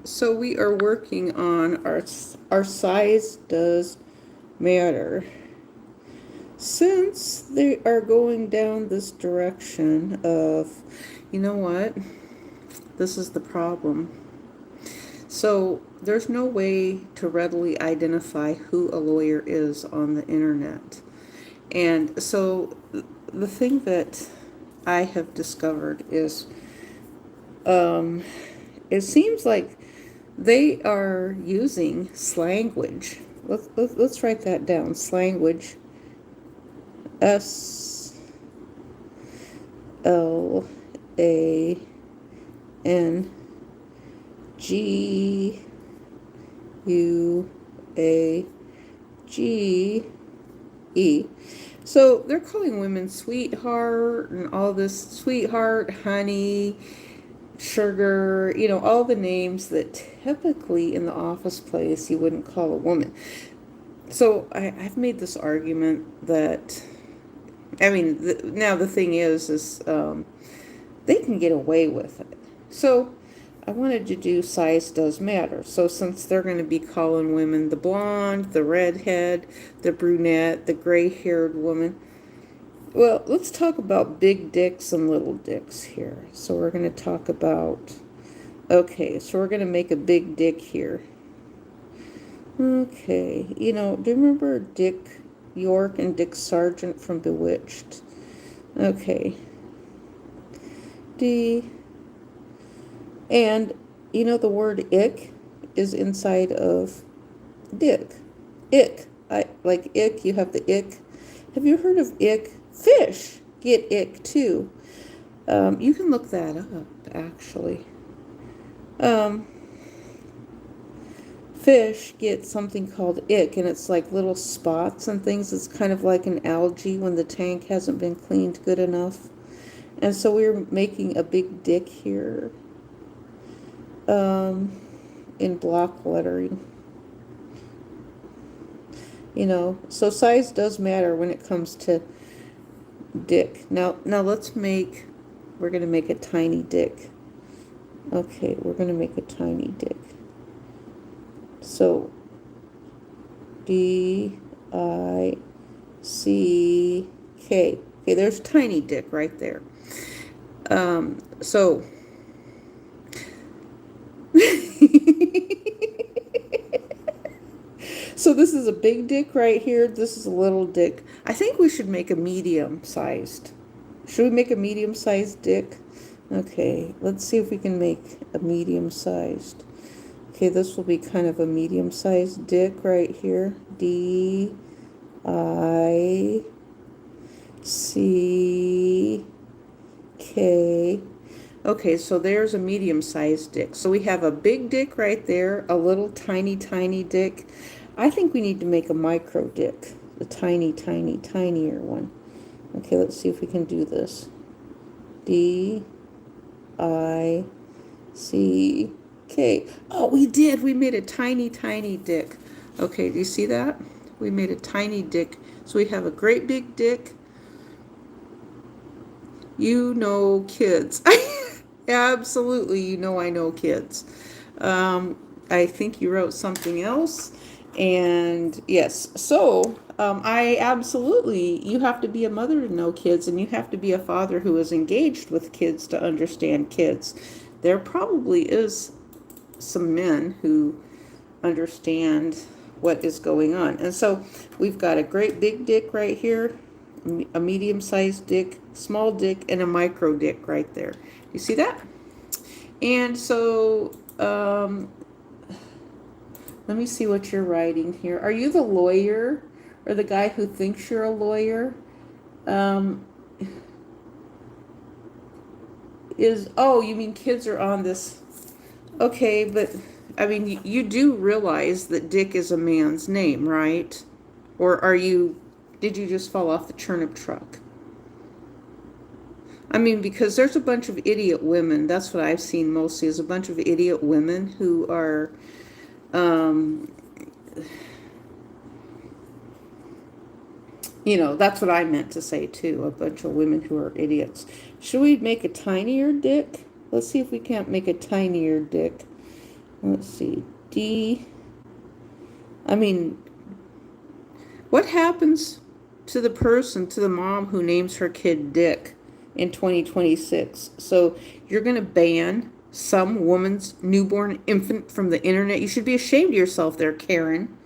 so we are working on our size does matter. Since they are going down this direction of, you know what, this is the problem. So there's no way to readily identify who a lawyer is on the internet. And so the thing that I have discovered is it seems like they are using slanguage. Let's write that down. Slanguage. SlanguAge. So they're calling women sweetheart and all this sweetheart, honey, sugar, all the names that typically in the office place you wouldn't call a woman. So I've made this argument that, now the thing is they can get away with it. So I wanted to do size does matter. So since they're going to be calling women the blonde, the redhead, the brunette, the gray-haired woman, well, let's talk about big dicks and little dicks here. So we're going to talk about, okay, so we're going to make a big dick here. Okay, do you remember Dick York and Dick Sargent from Bewitched? Okay. And, the word ick is inside of dick. Ick. Like ick, you have the ick. Have you heard of ick? Fish get ick too. You can look that up, actually. Fish get something called ick, and it's like little spots and things. It's kind of like an algae when the tank hasn't been cleaned good enough. And so we're making a big dick here in block lettering. So size does matter when it comes to dick. Now we're going to make a tiny dick. Okay, we're going to make a tiny dick. So DICK. Okay, there's tiny dick right there. So so this is a big dick right here. This is a little dick. I think we should make a medium-sized. Should we make a medium-sized dick? Okay, let's see if we can make a medium-sized. Okay, this will be kind of a medium-sized dick right here. DICK. Okay, so there's a medium-sized dick. So we have a big dick right there, a little tiny dick. I think we need to make a micro dick, the tinier one. Okay, let's see if we can do this. DICK. Oh, we did. We made a tiny dick. Okay, do you see that? We made a tiny dick. So we have a great big dick. Kids. Absolutely, I know kids. I think you wrote something else. And yes, so you have to be a mother to know kids, and you have to be a father who is engaged with kids to understand kids. There probably is some men who understand what is going on. And so we've got a great big dick right here, a medium-sized dick, small dick, and a micro dick right there. You see that? And so let me see what you're writing here. Are you the lawyer or the guy who thinks you're a lawyer? You mean kids are on this? Okay, but you do realize that Dick is a man's name, right? Or did you just fall off the turnip truck? Because there's a bunch of idiot women. That's what I've seen mostly, is a bunch of idiot women who are that's what I meant to say too, a bunch of women who are idiots. Should we make a tinier dick? Let's see if we can't make a tinier dick. let's see, D. I mean, what happens to the person, to the mom who names her kid Dick in 2026? So you're going to ban some woman's newborn infant from the internet? You should be ashamed of yourself there, Karen.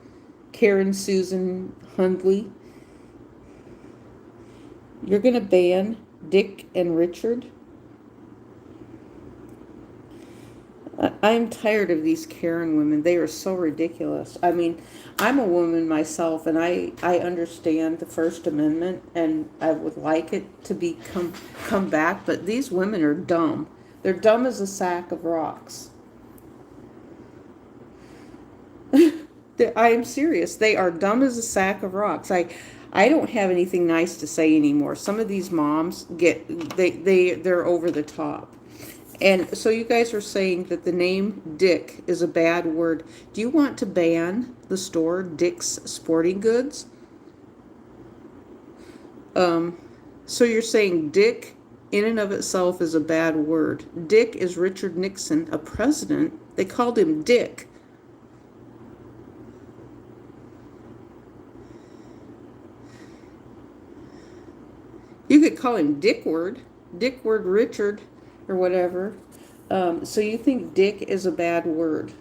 Karen Susan Hundley. You're going to ban Dick and Richard? I'm tired of these Karen women. They are so ridiculous. I mean, I'm a woman myself, and I understand the First Amendment, and I would like it to come back. But these women are dumb. They're dumb as a sack of rocks. I am serious. They are dumb as a sack of rocks. I don't have anything nice to say anymore. Some of these moms they're over the top. And so you guys are saying that the name Dick is a bad word. Do you want to ban the store Dick's Sporting Goods? So you're saying Dick in and of itself is a bad word. Dick is Richard Nixon, a president. They called him Dick. You could call him Dickward Richard, or whatever. So you think Dick is a bad word.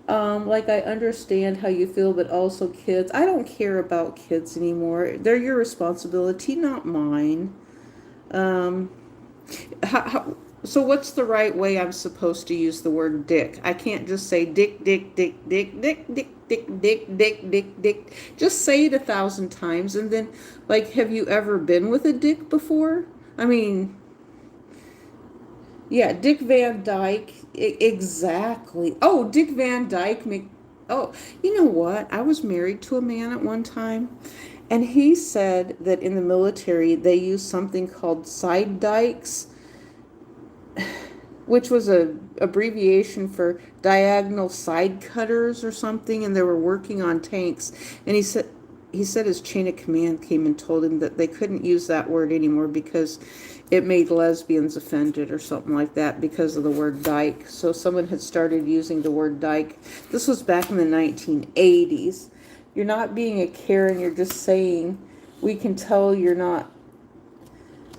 Like, I understand how you feel, but also kids. I don't care about kids anymore. They're your responsibility, not mine. Um, so what's the right way I'm supposed to use the word dick? I can't just say dick, dick, dick, dick, dick, dick, dick, dick, dick, dick, dick. Just say it 1,000 times, and then, like, have you ever been with a dick before? I mean, yeah, Dick Van Dyke. Exactly. Oh, Dick Van Dyke. Oh, you know what? I was married to a man at one time, and he said that in the military they used something called side dikes, which was a abbreviation for diagonal side cutters or something, and they were working on tanks. And he said his chain of command came and told him that they couldn't use that word anymore because it made lesbians offended or something like that because of the word dyke. So someone had started using the word dyke. This was back in the 1980s. You're not being a Karen, you're just saying, we can tell you're not,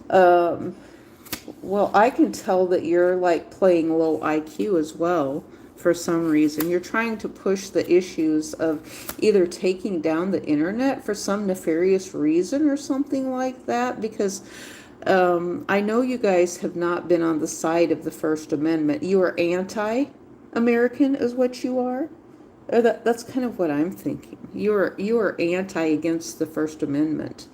well, I can tell that you're like playing low IQ as well for some reason. You're trying to push the issues of either taking down the internet for some nefarious reason or something like that, because I know you guys have not been on the side of the First Amendment. You are anti-American is what you are. Or that's kind of what I'm thinking. You are anti against the First Amendment.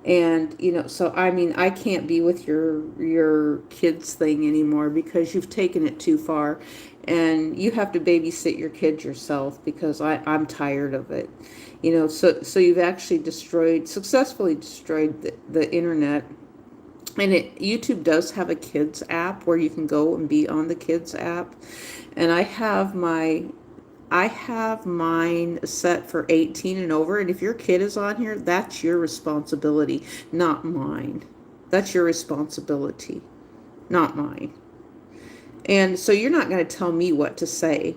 And, so I mean, I can't be with your kids thing anymore because you've taken it too far, and you have to babysit your kids yourself because I'm tired of it. So you've actually successfully destroyed the internet. And YouTube does have a kids app where you can go and be on the kids app. And I have mine set for 18 and over. And if your kid is on here, that's your responsibility, not mine. That's your responsibility, not mine. And so you're not going to tell me what to say.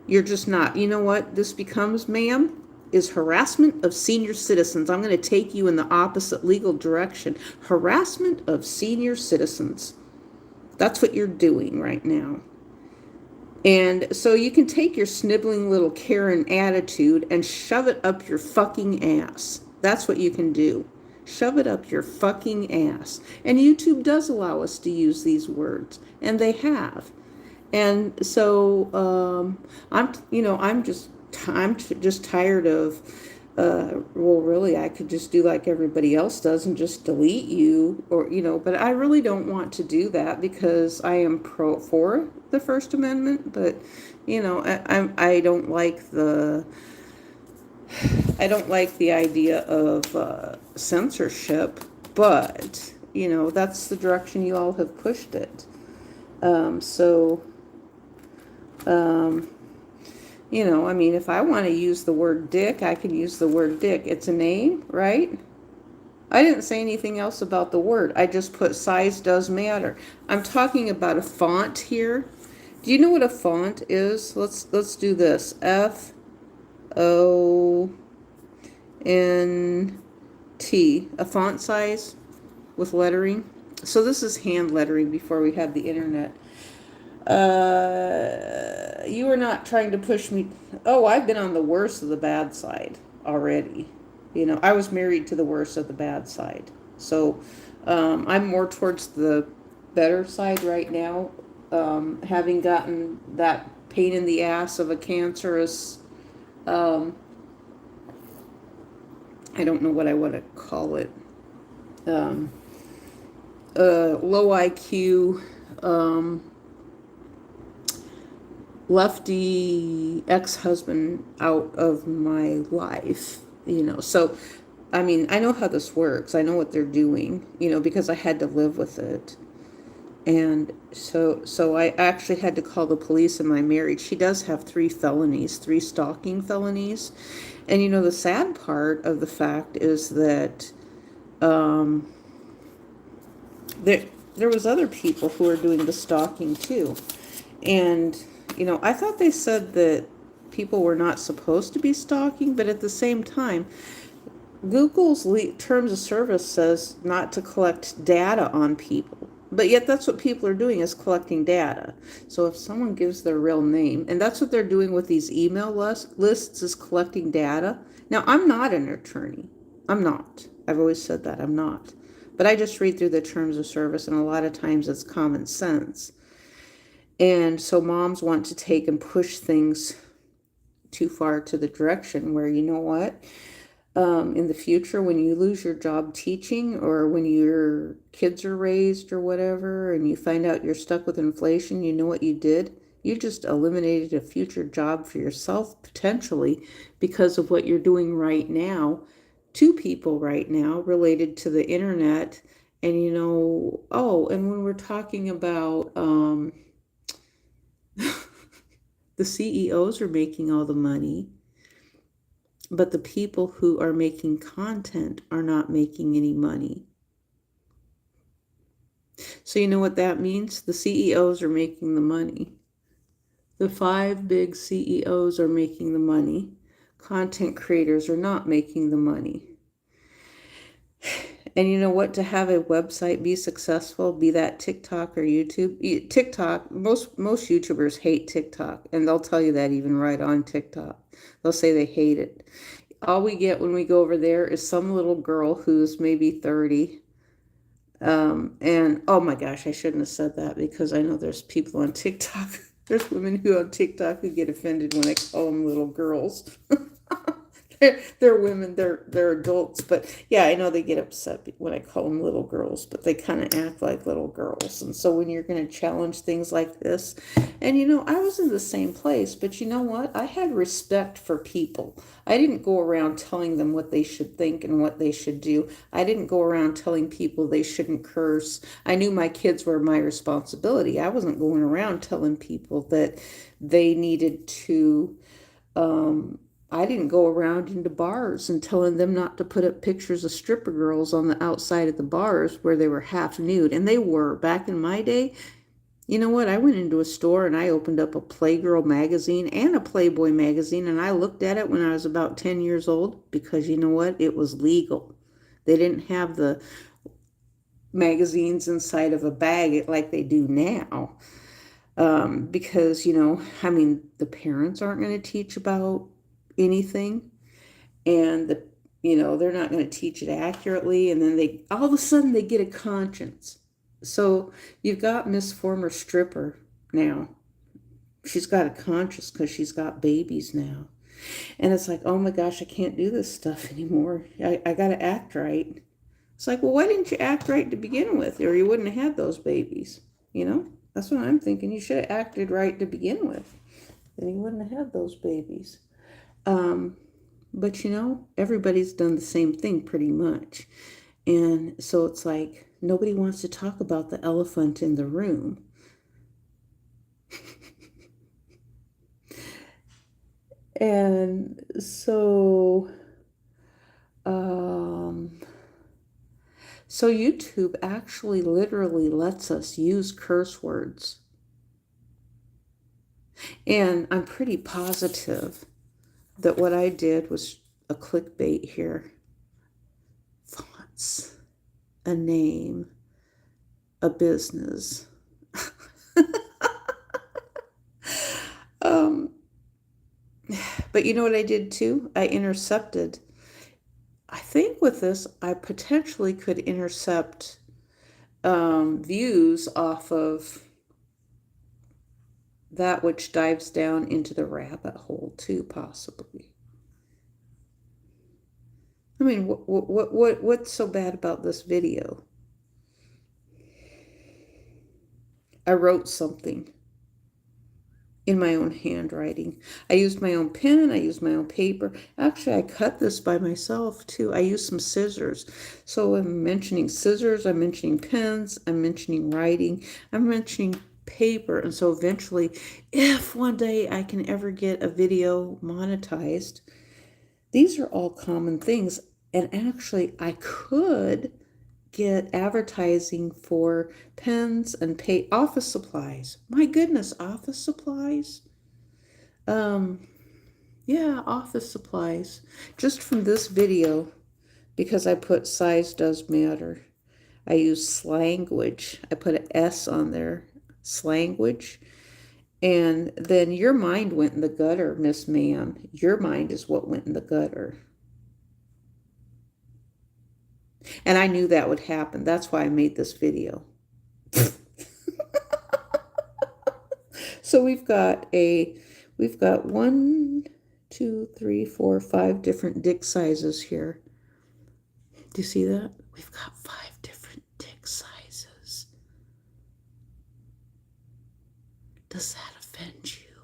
You're just not. You know what this becomes, ma'am? Is harassment of senior citizens. I'm going to take you in the opposite legal direction. Harassment of senior citizens. That's what you're doing right now. And so you can take your sniveling little Karen attitude and shove it up your fucking ass. That's what you can do. Shove it up your fucking ass. And YouTube does allow us to use these words, and they have. And so I'm just tired of, well, really, I could just do like everybody else does and just delete you, or, but I really don't want to do that because I am for the First Amendment, but, I don't like the idea of censorship, but, that's the direction you all have pushed it. I mean, if I want to use the word dick, I can use the word dick. It's a name, right? I didn't say anything else about the word. I just put size does matter. I'm talking about a font here, Do you know what a font is? Let's do this. FONT. A font size with lettering. So this is hand lettering before we had the internet. You are not trying to push me. Oh, I've been on the worst of the bad side already. I was married to the worst of the bad side. So I'm more towards the better side right now. Having gotten that pain in the ass of a cancerous, um, I don't know what I want to call it, um, low IQ, lefty ex-husband out of my life, so I mean, I know how this works. I know what they're doing, because I had to live with it. And so I actually had to call the police in my marriage. She does have three stalking felonies. And the sad part of the fact is that um there there was other people who are doing the stalking too. And I thought they said that people were not supposed to be stalking, but at the same time, Google's terms of service says not to collect data on people. But yet that's what people are doing, is collecting data. So if someone gives their real name, and that's what they're doing with these email lists, is collecting data. Now, I'm not an attorney. I'm not. I've always said that I'm not. But I just read through the terms of service, and a lot of times it's common sense. And so moms want to take and push things too far to the direction where, you know what? In the future, when you lose your job teaching, or when your kids are raised or whatever, and you find out you're stuck with inflation, you know what you did? You just eliminated a future job for yourself, potentially, because of what you're doing right now to people right now related to the internet. And oh, and when we're talking about the CEOs are making all the money, but the people who are making content are not making any money. So you know what that means? The CEOs are making the money. The 5 big CEOs are making the money. Content creators are not making the money. And you know what? To have a website be successful, be that TikTok or YouTube. TikTok, most YouTubers hate TikTok, and they'll tell you that even right on TikTok. They'll say they hate it. All we get when we go over there is some little girl who's maybe 30. And oh my gosh, I shouldn't have said that, because I know there's people on TikTok. There's women who on TikTok who get offended when I call them little girls. They're women, they're adults, but yeah, I know they get upset when I call them little girls, but they kind of act like little girls. And so when you're going to challenge things like this, and I was in the same place, but you know what? I had respect for people. I didn't go around telling them what they should think and what they should do. I didn't go around telling people they shouldn't curse. I knew my kids were my responsibility. I wasn't going around telling people that they needed to I didn't go around into bars and telling them not to put up pictures of stripper girls on the outside of the bars where they were half nude. And they were. Back in my day, you know what? I went into a store and I opened up a Playgirl magazine and a Playboy magazine, and I looked at it when I was about 10 years old, because you know what? It was legal. They didn't have the magazines inside of a bag like they do now. Because, I mean, the parents aren't going to teach about anything, and they're not going to teach it accurately, and then they all of a sudden they get a conscience. So you've got Miss Former Stripper now. She's got a conscience because she's got babies now. And it's like, oh my gosh, I can't do this stuff anymore. I got to act right. It's like, well, why didn't you act right to begin with, or you wouldn't have had those babies? That's what I'm thinking. You should have acted right to begin with, then you wouldn't have had those babies. But everybody's done the same thing pretty much. And so it's like nobody wants to talk about the elephant in the room. And so YouTube actually literally lets us use curse words. And I'm pretty positive that what I did was a clickbait here. Fonts, a name, a business. um, but you know what I did too? I intercepted. I think with this, I potentially could intercept views off of that which dives down into the rabbit hole too, possibly. I mean, what's so bad about this video? I wrote something in my own handwriting. I used my own pen, I used my own paper. Actually, I cut this by myself too. I used some scissors. So I'm mentioning scissors, I'm mentioning pens, I'm mentioning writing, I'm mentioning paper. And so eventually, if one day I can ever get a video monetized, these are all common things. And actually, I could get advertising for pens and pay office supplies. My goodness, office supplies. Um, yeah, office supplies. Just from this video, because I put size does matter. I use slanguage. I put an S on there, slanguage. And then your mind went in the gutter, Miss Ma'am. Your mind is what went in the gutter. And I knew that would happen. That's why I made this video. So we've got 1, 2, 3, 4, 5 different dick sizes here. Do you see that? We've got 5 different dick sizes. Does that offend you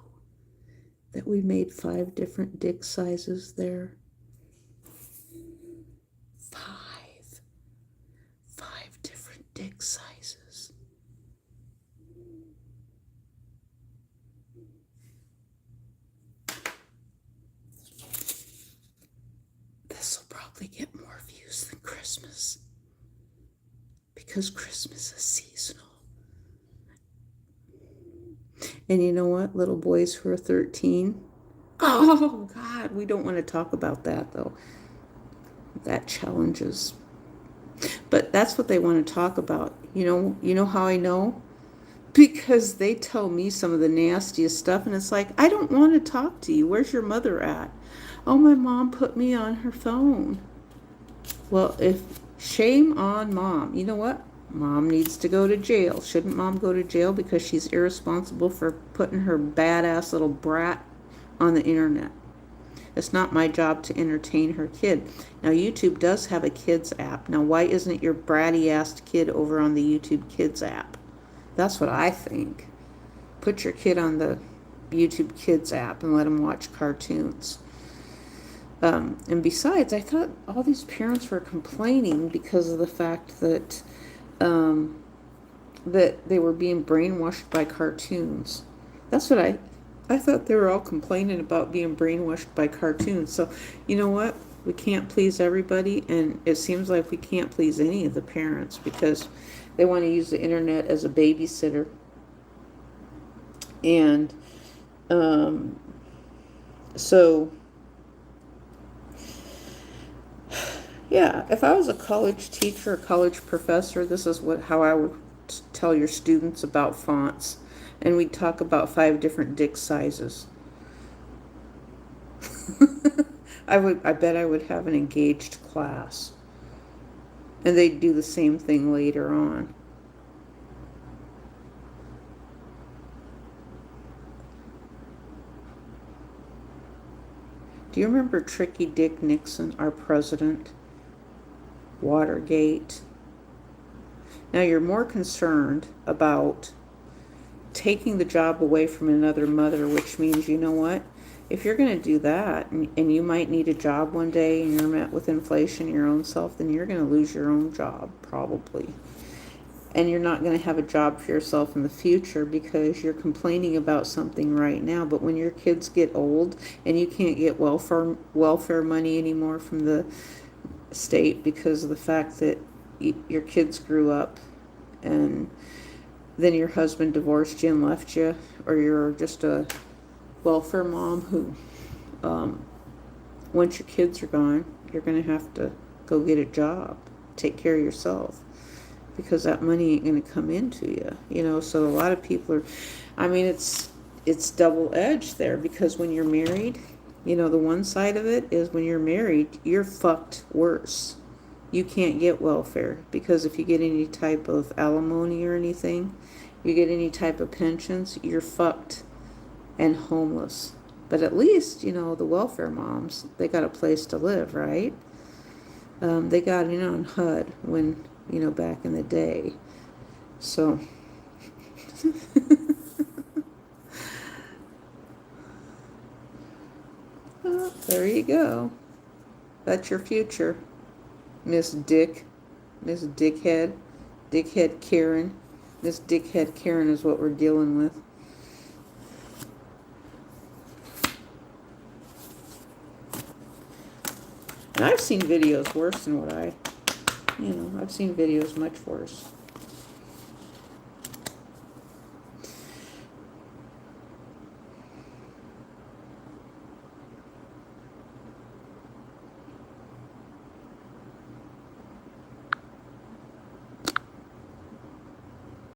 that we made 5 different dick sizes there? 5 different dick sizes. This will probably get more views than Christmas, because Christmas is seasonal. And you know what? Little boys who are 13. Oh, God, we don't want to talk about that, though. That challenges. But that's what they want to talk about. You know how I know? Because they tell me some of the nastiest stuff, and it's like, I don't want to talk to you. Where's your mother at? Oh, my mom put me on her phone. Well, if shame on mom. You know what? Mom needs to go to jail. Shouldn't mom go to jail because she's irresponsible for putting her badass little brat on the internet? It's not my job to entertain her kid. Now, YouTube does have a kids app. Now, why isn't your bratty ass kid over on the YouTube Kids app? That's what I think. Put your kid on the YouTube Kids app and let him watch cartoons. And besides, I thought all these parents were complaining because of the fact that that they were being brainwashed by cartoons. That's what I thought they were all complaining about being brainwashed by cartoons. So, you know what? We can't please everybody, and it seems like we can't please any of the parents because they want to use the internet as a babysitter. And so, yeah, if I was a college teacher, a college professor, this is how I would tell your students about fonts. And we'd talk about 5 different dick sizes. I bet I would have an engaged class. And they'd do the same thing later on. Do you remember Tricky Dick Nixon, our president? Watergate. Now you're more concerned about taking the job away from another mother, which means, you know what? If you're going to do that, and you might need a job one day, and you're met with inflation your own self, then you're going to lose your own job, probably. And you're not going to have a job for yourself in the future because you're complaining about something right now. But when your kids get old and you can't get welfare money anymore from the state because of the fact that your kids grew up and then your husband divorced you and left you, or you're just a welfare mom who, once your kids are gone, you're going to have to go get a job, take care of yourself, because that money ain't going to come into you, you know. So a lot of people are, I mean, it's double-edged there, because when you're married, you know, the one side of it is when you're married, you're fucked worse. You can't get welfare, because if you get any type of alimony or anything, you get any type of pensions, you're fucked and homeless. But at least, you know, the welfare moms, they got a place to live, right? They got in on HUD when, you know, back in the day. So, well, there you go. That's your future, Miss Dick, Miss Dickhead, Dickhead Karen. Miss Dickhead Karen is what we're dealing with. And I've seen videos worse than what I've seen videos much worse.